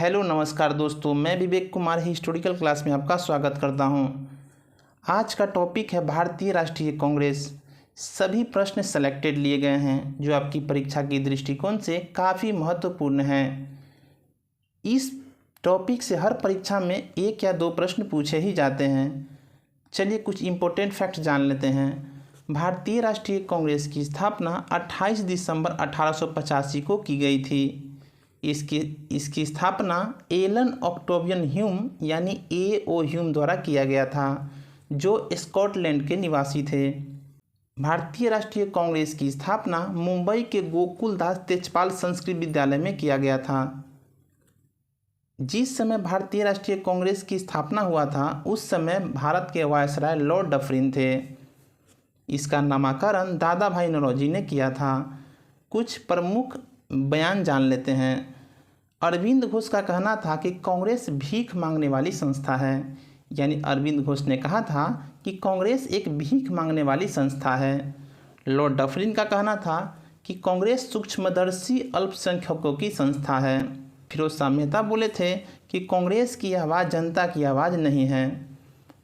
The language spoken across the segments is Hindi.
हेलो नमस्कार दोस्तों, मैं विवेक कुमार हिस्टोरिकल क्लास में आपका स्वागत करता हूं। आज का टॉपिक है भारतीय राष्ट्रीय कांग्रेस। सभी प्रश्न सेलेक्टेड लिए गए हैं जो आपकी परीक्षा की दृष्टिकोण से काफ़ी महत्वपूर्ण हैं। इस टॉपिक से हर परीक्षा में एक या दो प्रश्न पूछे ही जाते हैं। चलिए कुछ इम्पोर्टेंट फैक्ट जान लेते हैं। भारतीय राष्ट्रीय कांग्रेस की स्थापना 28 दिसंबर 1885 को की गई थी। इसकी स्थापना एलन ऑक्टेवियन ह्यूम यानी A.O. ह्यूम द्वारा किया गया था, जो स्कॉटलैंड के निवासी थे। भारतीय राष्ट्रीय कांग्रेस की स्थापना मुंबई के गोकुलदास तेजपाल संस्कृत विद्यालय में किया गया था। जिस समय भारतीय राष्ट्रीय कांग्रेस की स्थापना हुआ था उस समय भारत के वायसराय लॉर्ड डफरिन थे। इसका नामकरण दादा भाई नौरोजी ने किया था। कुछ प्रमुख बयान जान लेते हैं। अरविंद घोष का कहना था कि कांग्रेस भीख मांगने वाली संस्था है, यानी अरविंद घोष ने कहा था कि कांग्रेस एक भीख मांगने वाली संस्था है। लॉर्ड डफरिन का कहना था कि कांग्रेस सूक्ष्मदर्शी अल्पसंख्यकों की संस्था है। फिरोज शाह मेहता बोले थे कि कांग्रेस की आवाज़ जनता की आवाज़ नहीं है।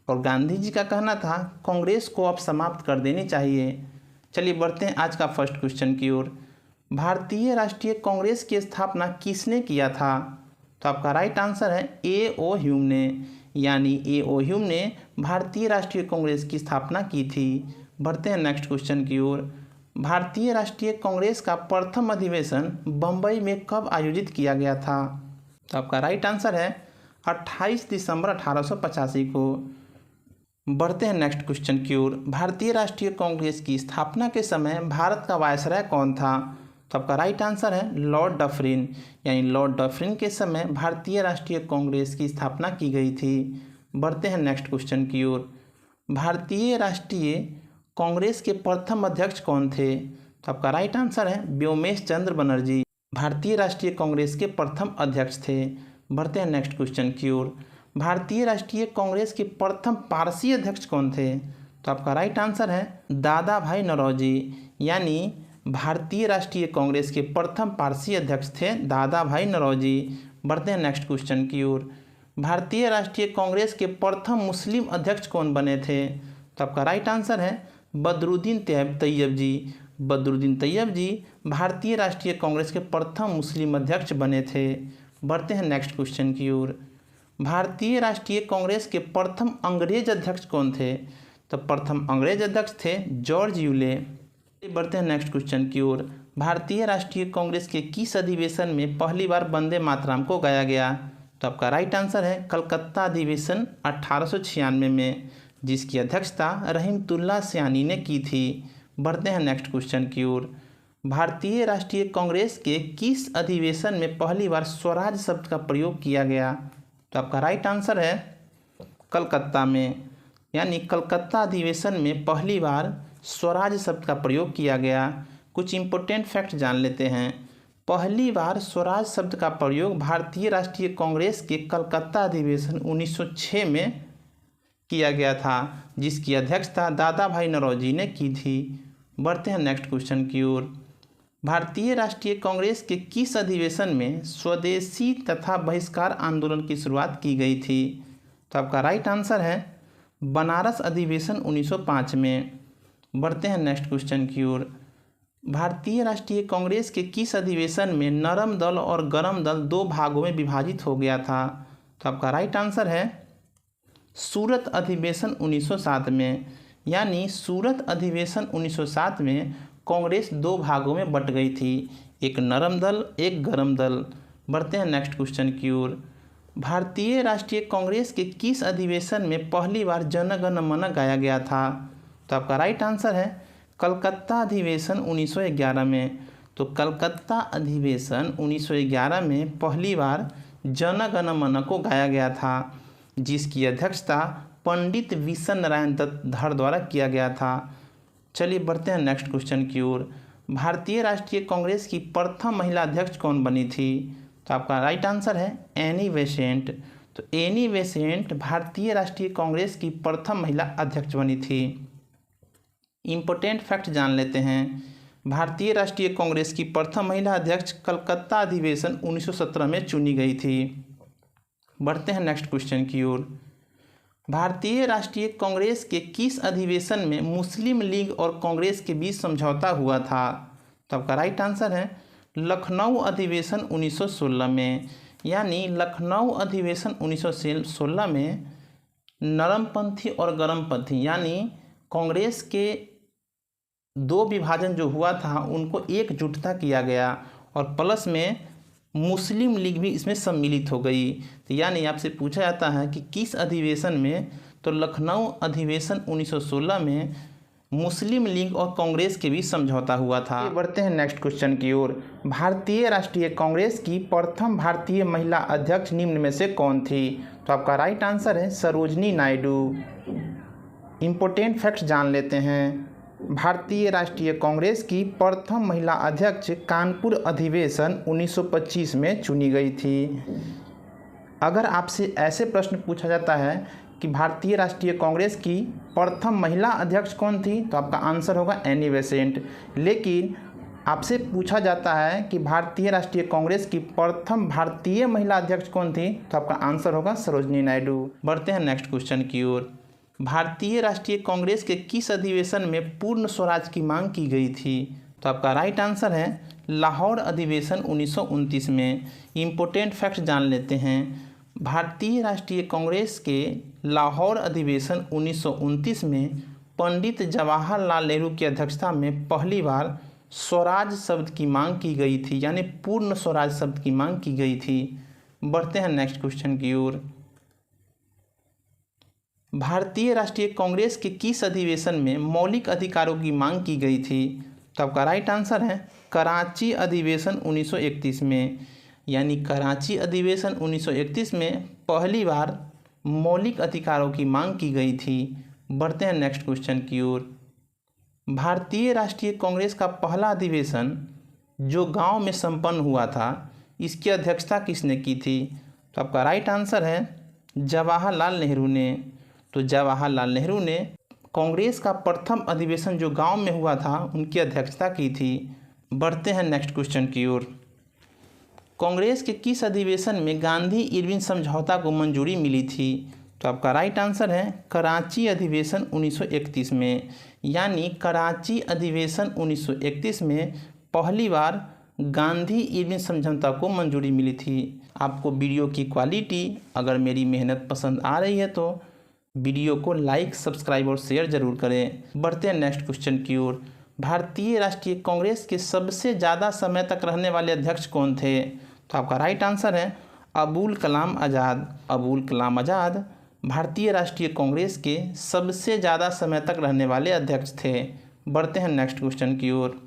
और गांधी जी का कहना था कांग्रेस को अब समाप्त कर देनी चाहिए। चलिए बढ़ते हैं आज का फर्स्ट क्वेश्चन की ओर। भारतीय राष्ट्रीय कांग्रेस की स्थापना किसने किया था? तो आपका राइट आंसर है A.O. ह्यूम ने, यानी A.O. ह्यूम ने भारतीय राष्ट्रीय कांग्रेस की स्थापना की थी। बढ़ते हैं नेक्स्ट क्वेश्चन की ओर। भारतीय राष्ट्रीय कांग्रेस का प्रथम अधिवेशन बम्बई में कब आयोजित किया गया था? तो आपका राइट आंसर है 28 दिसंबर 1885 को। बढ़ते हैं नेक्स्ट क्वेश्चन की ओर। भारतीय राष्ट्रीय कांग्रेस की स्थापना के समय भारत का वायसराय कौन था? तो आपका राइट आंसर है लॉर्ड डफरिन, यानी लॉर्ड डफरिन के समय भारतीय राष्ट्रीय कांग्रेस की स्थापना की गई थी। बढ़ते हैं नेक्स्ट क्वेश्चन की ओर। भारतीय राष्ट्रीय कांग्रेस के प्रथम अध्यक्ष कौन थे? तो आपका राइट आंसर है व्योमेश चंद्र बनर्जी भारतीय राष्ट्रीय कांग्रेस के प्रथम अध्यक्ष थे। बढ़ते हैं नेक्स्ट क्वेश्चन की ओर। भारतीय राष्ट्रीय कांग्रेस के प्रथम पारसी अध्यक्ष कौन थे? तो आपका राइट आंसर है दादा भाई नौरोजी, यानी भारतीय राष्ट्रीय कांग्रेस के प्रथम पारसी अध्यक्ष थे दादा भाई नौरोजी। बढ़ते हैं नेक्स्ट क्वेश्चन की ओर। भारतीय राष्ट्रीय कांग्रेस के प्रथम मुस्लिम अध्यक्ष कौन बने थे? तो आपका राइट आंसर है बदरुद्दीन तैयब जी। बदरुद्दीन तैयब जी भारतीय राष्ट्रीय कांग्रेस के प्रथम मुस्लिम अध्यक्ष बने थे। बढ़ते हैं नेक्स्ट क्वेश्चन की ओर। भारतीय राष्ट्रीय कांग्रेस के प्रथम अंग्रेज अध्यक्ष कौन थे? तो प्रथम अंग्रेज अध्यक्ष थे जॉर्ज यूले। बढ़ते हैं नेक्स्ट क्वेश्चन की ओर। भारतीय राष्ट्रीय कांग्रेस के किस अधिवेशन में पहली बार वंदे मातरम को गाया गया? तो आपका राइट आंसर है कलकत्ता अधिवेशन 1896 में, जिसकी अध्यक्षता रहीमतुल्लाह सयानी ने की थी। बढ़ते हैं नेक्स्ट क्वेश्चन की ओर। भारतीय राष्ट्रीय कांग्रेस के किस अधिवेशन में पहली बार स्वराज शब्द का प्रयोग किया गया? तो आपका राइट आंसर है कलकत्ता में, यानी कलकत्ता अधिवेशन में पहली बार स्वराज शब्द का प्रयोग किया गया। कुछ इम्पोर्टेंट फैक्ट जान लेते हैं। पहली बार स्वराज शब्द का प्रयोग भारतीय राष्ट्रीय कांग्रेस के कलकत्ता अधिवेशन 1906 में किया गया था, जिसकी अध्यक्षता दादा भाई नौरोजी ने की थी। बढ़ते हैं नेक्स्ट क्वेश्चन की ओर। भारतीय राष्ट्रीय कांग्रेस के किस अधिवेशन में स्वदेशी तथा बहिष्कार आंदोलन की शुरुआत की गई थी? तो आपका राइट आंसर है बनारस अधिवेशन 1905 में। बढ़ते हैं नेक्स्ट क्वेश्चन की ओर। भारतीय राष्ट्रीय कांग्रेस के किस अधिवेशन में नरम दल और गरम दल दो भागों में विभाजित हो गया था? तो आपका राइट आंसर है सूरत अधिवेशन 1907 में, यानी सूरत अधिवेशन 1907 में कांग्रेस दो भागों में बट गई थी, एक नरम दल एक गरम दल। बढ़ते हैं नेक्स्ट क्वेश्चन की ओर। भारतीय राष्ट्रीय कांग्रेस के किस अधिवेशन में पहली बार जन गण मन गाया गया था? तो आपका राइट आंसर है कलकत्ता अधिवेशन 1911 में। तो कलकत्ता अधिवेशन 1911 में पहली बार जन गण मन को गाया गया था, जिसकी अध्यक्षता पंडित विशन नारायण दत्त धर द्वारा किया गया था। चलिए बढ़ते हैं नेक्स्ट क्वेश्चन की ओर। भारतीय राष्ट्रीय कांग्रेस की प्रथम महिला अध्यक्ष कौन बनी थी? तो आपका राइट आंसर है एनी बेसेंट। तो एनी बेसेंट भारतीय राष्ट्रीय कांग्रेस की प्रथम महिला अध्यक्ष बनी थी। इम्पोर्टेंट फैक्ट जान लेते हैं। भारतीय राष्ट्रीय कांग्रेस की प्रथम महिला अध्यक्ष कलकत्ता अधिवेशन 1917 में चुनी गई थी। बढ़ते हैं नेक्स्ट क्वेश्चन की ओर। भारतीय राष्ट्रीय कांग्रेस के किस अधिवेशन में मुस्लिम लीग और कांग्रेस के बीच समझौता हुआ था? तो आपका राइट आंसर है लखनऊ अधिवेशन 1916 में। यानी लखनऊ अधिवेशन 1916 में नरमपंथी और गरमपंथी यानी कांग्रेस के दो विभाजन जो हुआ था उनको एकजुटता किया गया और प्लस में मुस्लिम लीग भी इसमें सम्मिलित हो गई। तो यानी आपसे पूछा जाता है कि किस अधिवेशन में, तो लखनऊ अधिवेशन 1916 में मुस्लिम लीग और कांग्रेस के बीच समझौता हुआ था। बढ़ते हैं नेक्स्ट क्वेश्चन की ओर। भारतीय राष्ट्रीय कांग्रेस की प्रथम भारतीय महिला अध्यक्ष निम्न में से कौन थी? तो आपका राइट आंसर है सरोजनी नायडू। इंपॉर्टेंट फैक्ट्स जान लेते हैं। भारतीय राष्ट्रीय कांग्रेस की प्रथम महिला अध्यक्ष कानपुर अधिवेशन 1925 में चुनी गई थी। अगर आपसे ऐसे प्रश्न पूछा जाता है कि भारतीय राष्ट्रीय कांग्रेस की प्रथम महिला अध्यक्ष कौन थी, तो आपका आंसर होगा एनी बेसेंट। लेकिन आपसे पूछा जाता है कि भारतीय राष्ट्रीय कांग्रेस की प्रथम भारतीय महिला अध्यक्ष कौन थी, तो आपका आंसर होगा सरोजनी नायडू। बढ़ते हैं नेक्स्ट क्वेश्चन की ओर। भारतीय राष्ट्रीय कांग्रेस के किस अधिवेशन में पूर्ण स्वराज की मांग की गई थी? तो आपका राइट आंसर है लाहौर अधिवेशन 1929 में। इम्पोर्टेंट फैक्ट जान लेते हैं। भारतीय राष्ट्रीय कांग्रेस के लाहौर अधिवेशन 1929 में पंडित जवाहरलाल नेहरू की अध्यक्षता में पहली बार स्वराज शब्द की मांग की गई थी, यानी पूर्ण स्वराज शब्द की मांग की गई थी। बढ़ते हैं नेक्स्ट क्वेश्चन की ओर। भारतीय राष्ट्रीय कांग्रेस के किस अधिवेशन में मौलिक अधिकारों की मांग की गई थी? तो आपका राइट आंसर है कराची अधिवेशन 1931 में। यानी कराची अधिवेशन 1931 में पहली बार मौलिक अधिकारों की मांग की गई थी। बढ़ते हैं नेक्स्ट क्वेश्चन की ओर। भारतीय राष्ट्रीय कांग्रेस का पहला अधिवेशन जो गांव में संपन्न हुआ था, इसकी अध्यक्षता किसने की थी? तो आपका राइट आंसर है जवाहरलाल नेहरू ने। तो जवाहरलाल नेहरू ने कांग्रेस का प्रथम अधिवेशन जो गांव में हुआ था उनकी अध्यक्षता की थी। बढ़ते हैं नेक्स्ट क्वेश्चन की ओर। कांग्रेस के किस अधिवेशन में गांधी इरविन समझौता को मंजूरी मिली थी? तो आपका राइट आंसर है कराची अधिवेशन 1931 में। यानी कराची अधिवेशन 1931 में पहली बार गांधी इरविन समझौता को मंजूरी मिली थी। आपको वीडियो की क्वालिटी अगर मेरी मेहनत पसंद आ रही है तो वीडियो को लाइक, सब्सक्राइब और शेयर जरूर करें। बढ़ते हैं नेक्स्ट क्वेश्चन की ओर। भारतीय राष्ट्रीय कांग्रेस के सबसे ज़्यादा समय तक रहने वाले अध्यक्ष कौन थे? तो आपका राइट आंसर है अबुल कलाम आज़ाद। अबुल कलाम आज़ाद भारतीय राष्ट्रीय कांग्रेस के सबसे ज़्यादा समय तक रहने वाले अध्यक्ष थे। बढ़ते हैं नेक्स्ट क्वेश्चन की ओर।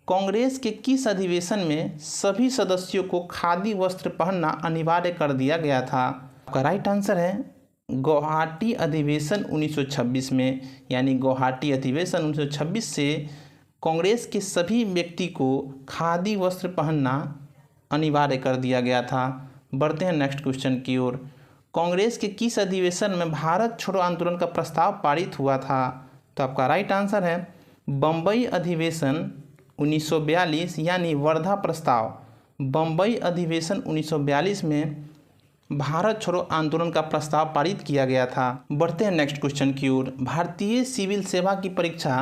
कांग्रेस के किस अधिवेशन में सभी सदस्यों को खादी वस्त्र पहनना अनिवार्य कर दिया गया था? आपका राइट आंसर है गुवाहाटी अधिवेशन 1926 में। यानी गुवाहाटी अधिवेशन 1926 से कांग्रेस के सभी व्यक्ति को खादी वस्त्र पहनना अनिवार्य कर दिया गया था। बढ़ते हैं नेक्स्ट क्वेश्चन की ओर। कांग्रेस के किस अधिवेशन में भारत छोड़ो आंदोलन का प्रस्ताव पारित हुआ था? तो आपका राइट आंसर है बम्बई अधिवेशन 1942 यानी वर्धा प्रस्ताव। बम्बई अधिवेशन 1942 में भारत छोड़ो आंदोलन का प्रस्ताव पारित किया गया था। बढ़ते हैं नेक्स्ट क्वेश्चन की ओर। भारतीय सिविल सेवा की परीक्षा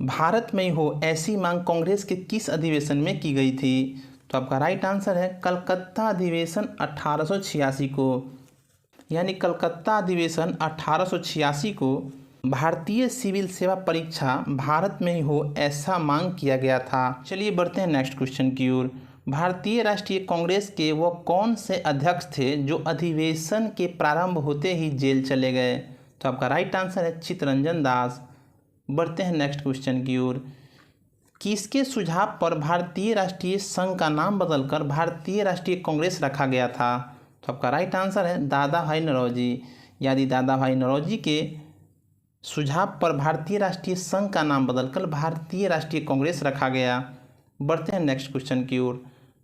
भारत में ही हो ऐसी मांग कांग्रेस के किस अधिवेशन में की गई थी? तो आपका राइट आंसर है कलकत्ता अधिवेशन 1886 को। यानी कलकत्ता अधिवेशन 1886 को भारतीय सिविल सेवा परीक्षा भारत में ही हो ऐसा मांग किया गया था। चलिए बढ़ते हैं नेक्स्ट क्वेश्चन की ओर। भारतीय राष्ट्रीय कांग्रेस के वो कौन से अध्यक्ष थे जो अधिवेशन के प्रारंभ होते ही जेल चले गए? तो आपका राइट आंसर है चित्तरंजन दास। बढ़ते हैं नेक्स्ट क्वेश्चन की ओर। किसके सुझाव पर भारतीय राष्ट्रीय संघ का नाम बदलकर भारतीय राष्ट्रीय कांग्रेस रखा गया था? तो आपका राइट आंसर है दादा भाई नौरोजी। यानी दादा भाई नौरोजी के सुझाव पर भारतीय राष्ट्रीय संघ का नाम बदलकर भारतीय राष्ट्रीय कांग्रेस रखा गया। बढ़ते हैं नेक्स्ट क्वेश्चन की ओर।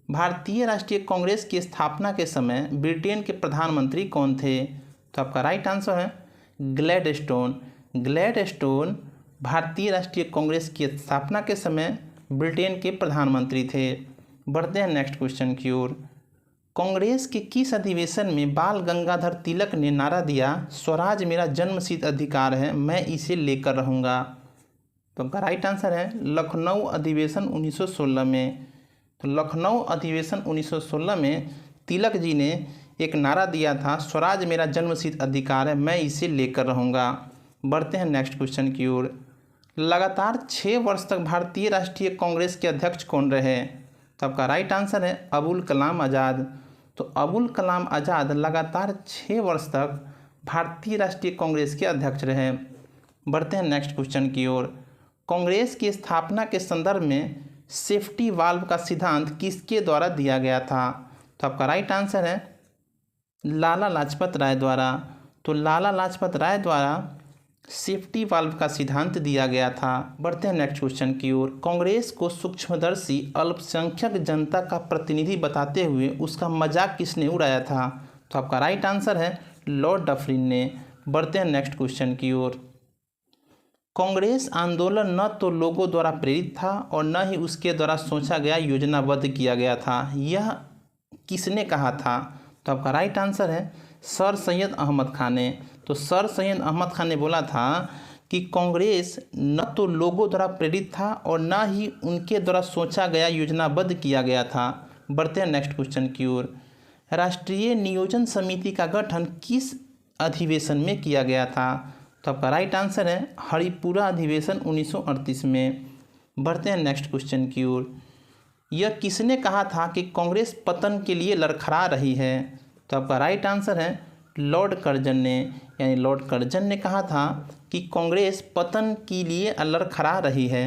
भारतीय राष्ट्रीय कांग्रेस की स्थापना के समय ब्रिटेन के प्रधानमंत्री कौन थे? तो आपका राइट आंसर है ग्लैडस्टोन। ग्लैडस्टोन भारतीय राष्ट्रीय कांग्रेस की स्थापना के समय ब्रिटेन के प्रधानमंत्री थे। बढ़ते हैं नेक्स्ट क्वेश्चन की ओर। कांग्रेस के किस अधिवेशन में बाल गंगाधर तिलक ने नारा दिया, स्वराज मेरा जन्मसिद्ध अधिकार है, मैं इसे लेकर रहूँगा? तो आपका राइट आंसर है लखनऊ अधिवेशन 1916 में। तो लखनऊ अधिवेशन 1916 में तिलक जी ने एक नारा दिया था, स्वराज मेरा जन्मसिद्ध अधिकार है, मैं इसे लेकर रहूँगा। बढ़ते हैं नेक्स्ट क्वेश्चन की ओर। लगातार 6 वर्ष तक भारतीय राष्ट्रीय कांग्रेस के अध्यक्ष कौन रहे? तो आपका राइट आंसर है अबुल कलाम आज़ाद। तो अबुल कलाम आज़ाद लगातार 6 वर्ष तक भारतीय राष्ट्रीय कांग्रेस के अध्यक्ष रहे। बढ़ते हैं नेक्स्ट क्वेश्चन की ओर। कांग्रेस की स्थापना के संदर्भ में सेफ्टी वाल्व का सिद्धांत किसके द्वारा दिया गया था? तो आपका राइट आंसर है लाला लाजपत राय द्वारा। तो लाला लाजपत राय द्वारा सेफ्टी वाल्व का सिद्धांत दिया गया था। बढ़ते हैं नेक्स्ट क्वेश्चन की ओर। कांग्रेस को सूक्ष्मदर्शी अल्पसंख्यक जनता का प्रतिनिधि बताते हुए उसका मजाक किसने उड़ाया था? तो आपका राइट आंसर है लॉर्ड डफरिन ने। बढ़ते हैं नेक्स्ट क्वेश्चन की ओर। कांग्रेस आंदोलन न तो लोगों द्वारा प्रेरित था और न ही उसके द्वारा सोचा गया योजनाबद्ध किया गया था, यह किसने कहा था? तो आपका राइट आंसर है सर सैयद अहमद खान ने। तो सर सैयद अहमद खान ने बोला था कि कांग्रेस न तो लोगों द्वारा प्रेरित था और न ही उनके द्वारा सोचा गया योजनाबद्ध किया गया था। बढ़ते हैं नेक्स्ट क्वेश्चन की ओर। राष्ट्रीय नियोजन समिति का गठन किस अधिवेशन में किया गया था? तो आपका राइट आंसर है हरिपुरा अधिवेशन 1938 में। बढ़ते हैं नेक्स्ट क्वेश्चन की ओर। यह किसने कहा था कि कांग्रेस पतन के लिए लड़खड़ा रही है? तो आपका राइट आंसर है लॉर्ड कर्जन ने, यानी लॉर्ड कर्जन ने कहा था कि कांग्रेस पतन के लिए लड़खड़ा रही है।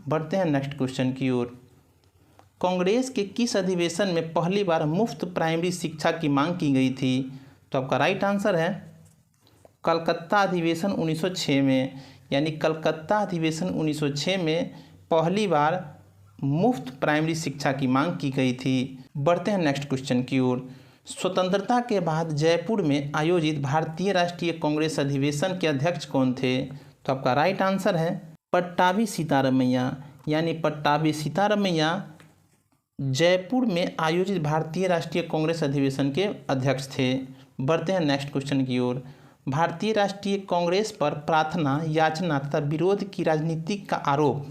बढ़ते हैं नेक्स्ट क्वेश्चन की ओर। कांग्रेस के किस अधिवेशन में पहली बार मुफ्त प्राइमरी शिक्षा की मांग की गई थी? तो आपका राइट आंसर है कलकत्ता अधिवेशन 1906 में, यानी कलकत्ता अधिवेशन 1906 में पहली बार मुफ्त प्राइमरी शिक्षा की मांग की गई थी। बढ़ते हैं नेक्स्ट क्वेश्चन की ओर। स्वतंत्रता के बाद जयपुर में आयोजित भारतीय राष्ट्रीय कांग्रेस अधिवेशन के अध्यक्ष कौन थे? तो आपका राइट आंसर है पट्टाभी सीतारमैया, यानी पट्टाभी सीतारमैया जयपुर में आयोजित भारतीय राष्ट्रीय कांग्रेस अधिवेशन के अध्यक्ष थे। बढ़ते हैं नेक्स्ट क्वेश्चन की ओर। भारतीय राष्ट्रीय कांग्रेस पर प्रार्थना, याचना तथा विरोध की राजनीति का आरोप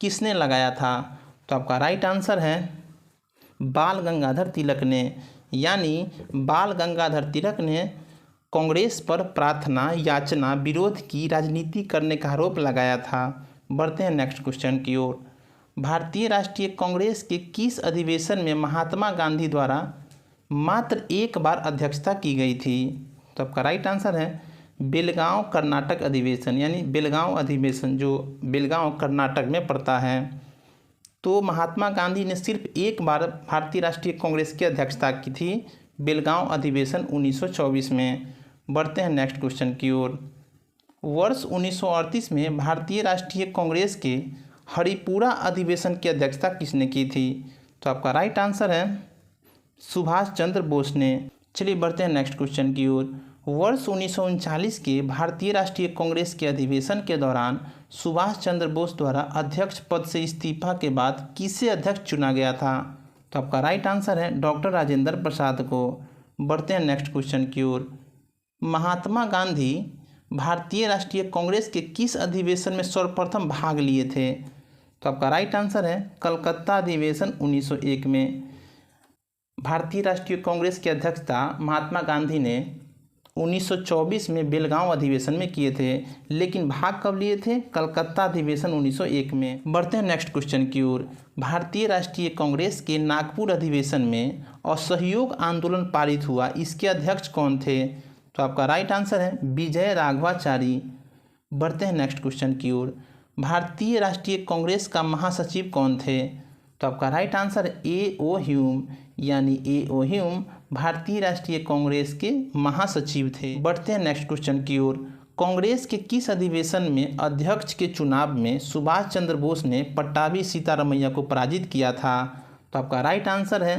किसने लगाया था? तो आपका राइट आंसर है बाल गंगाधर तिलक ने, यानी बाल गंगाधर तिलक ने कांग्रेस पर प्रार्थना, याचना, विरोध की राजनीति करने का आरोप लगाया था। बढ़ते हैं नेक्स्ट क्वेश्चन की ओर। भारतीय राष्ट्रीय कांग्रेस के किस अधिवेशन में महात्मा गांधी द्वारा मात्र एक बार अध्यक्षता की गई थी? तो आपका राइट आंसर है बेलगांव कर्नाटक अधिवेशन, यानी बेलगांव अधिवेशन जो बेलगांव कर्नाटक में पड़ता है। तो महात्मा गांधी ने सिर्फ एक बार भारतीय राष्ट्रीय कांग्रेस की अध्यक्षता की थी, बेलगांव अधिवेशन 1924 में। बढ़ते हैं नेक्स्ट क्वेश्चन की ओर। वर्ष 1938 में भारतीय राष्ट्रीय कांग्रेस के हरिपुरा अधिवेशन की अध्यक्षता किसने की थी? तो आपका राइट आंसर है सुभाष चंद्र बोस ने। चलिए बढ़ते हैं नेक्स्ट क्वेश्चन की ओर। वर्ष 1939 के भारतीय राष्ट्रीय कांग्रेस के अधिवेशन के दौरान सुभाष चंद्र बोस द्वारा अध्यक्ष पद से इस्तीफा के बाद किसे अध्यक्ष चुना गया था? तो आपका राइट आंसर है डॉक्टर राजेंद्र प्रसाद को। बढ़ते हैं नेक्स्ट क्वेश्चन की ओर। महात्मा गांधी भारतीय राष्ट्रीय कांग्रेस के किस अधिवेशन में सर्वप्रथम भाग लिए थे? तो आपका राइट आंसर है कलकत्ता अधिवेशन 1901 में। भारतीय राष्ट्रीय कांग्रेस की अध्यक्षता महात्मा गांधी ने 1924 में बेलगांव अधिवेशन में किए थे, लेकिन भाग कब लिए थे? कलकत्ता अधिवेशन 1901 में। बढ़ते हैं नेक्स्ट क्वेश्चन की ओर। भारतीय राष्ट्रीय कांग्रेस के नागपुर अधिवेशन में असहयोग आंदोलन पारित हुआ, इसके अध्यक्ष कौन थे? तो आपका राइट आंसर है विजय राघवाचारी। बढ़ते हैं नेक्स्ट क्वेश्चन की ओर। भारतीय राष्ट्रीय कांग्रेस का महासचिव कौन थे? तो आपका राइट आंसर है ए.ओ. ह्यूम, यानी ए.ओ. ह्यूम भारतीय राष्ट्रीय कांग्रेस के महासचिव थे। बढ़ते हैं नेक्स्ट क्वेश्चन की ओर। कांग्रेस के किस अधिवेशन में अध्यक्ष के चुनाव में सुभाष चंद्र बोस ने पट्टाभी सीतारमैया को पराजित किया था? तो आपका राइट आंसर है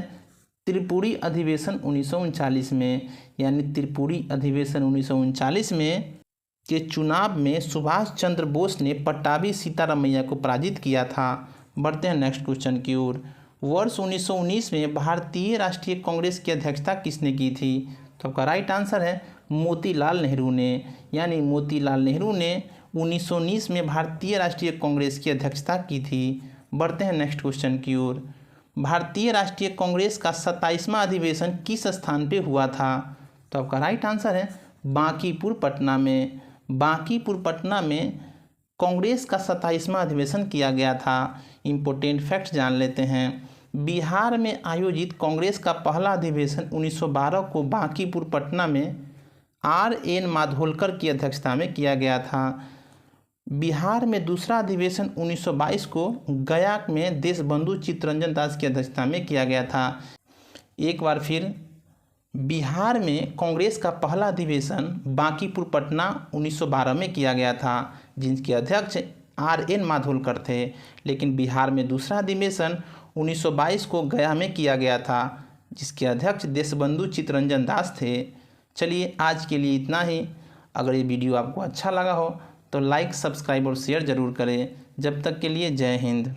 त्रिपुरी अधिवेशन 1939 में, यानी त्रिपुरी अधिवेशन 1939 में के चुनाव में सुभाष चंद्र बोस ने पट्टाभी सीतारमैया को पराजित किया था। बढ़ते हैं नेक्स्ट क्वेश्चन की ओर। वर्ष 1919 में भारतीय राष्ट्रीय कांग्रेस की अध्यक्षता किसने की थी? तो आपका राइट आंसर है मोतीलाल नेहरू ने, यानी मोतीलाल नेहरू ने 1919 में भारतीय राष्ट्रीय कांग्रेस की अध्यक्षता की थी। बढ़ते हैं नेक्स्ट क्वेश्चन की ओर। भारतीय राष्ट्रीय कांग्रेस का 27वां अधिवेशन किस स्थान पे हुआ था? तो आपका राइट आंसर है बांकीपुर पटना में। बांकीपुर पटना में कांग्रेस का 27वां अधिवेशन किया गया था। इम्पोर्टेंट फैक्ट जान लेते हैं। बिहार में आयोजित कांग्रेस का पहला अधिवेशन 1912 को बांकीपुर पटना में R.N. माधोलकर की अध्यक्षता में किया गया था। बिहार में दूसरा अधिवेशन 1922 को गया में देशबंधु चित्तरंजन दास की अध्यक्षता में किया गया था। एक बार फिर, बिहार में कांग्रेस का पहला अधिवेशन बांकीपुर पटना 1912 में किया गया था, जिनके अध्यक्ष R.N. माधोलकर थे। लेकिन बिहार में दूसरा अधिवेशन 1922 को गया में किया गया था, जिसके अध्यक्ष देशबंधु चित्तरंजन दास थे। चलिए आज के लिए इतना ही। अगर ये वीडियो आपको अच्छा लगा हो तो लाइक, सब्सक्राइब और शेयर ज़रूर करें। जब तक के लिए जय हिंद।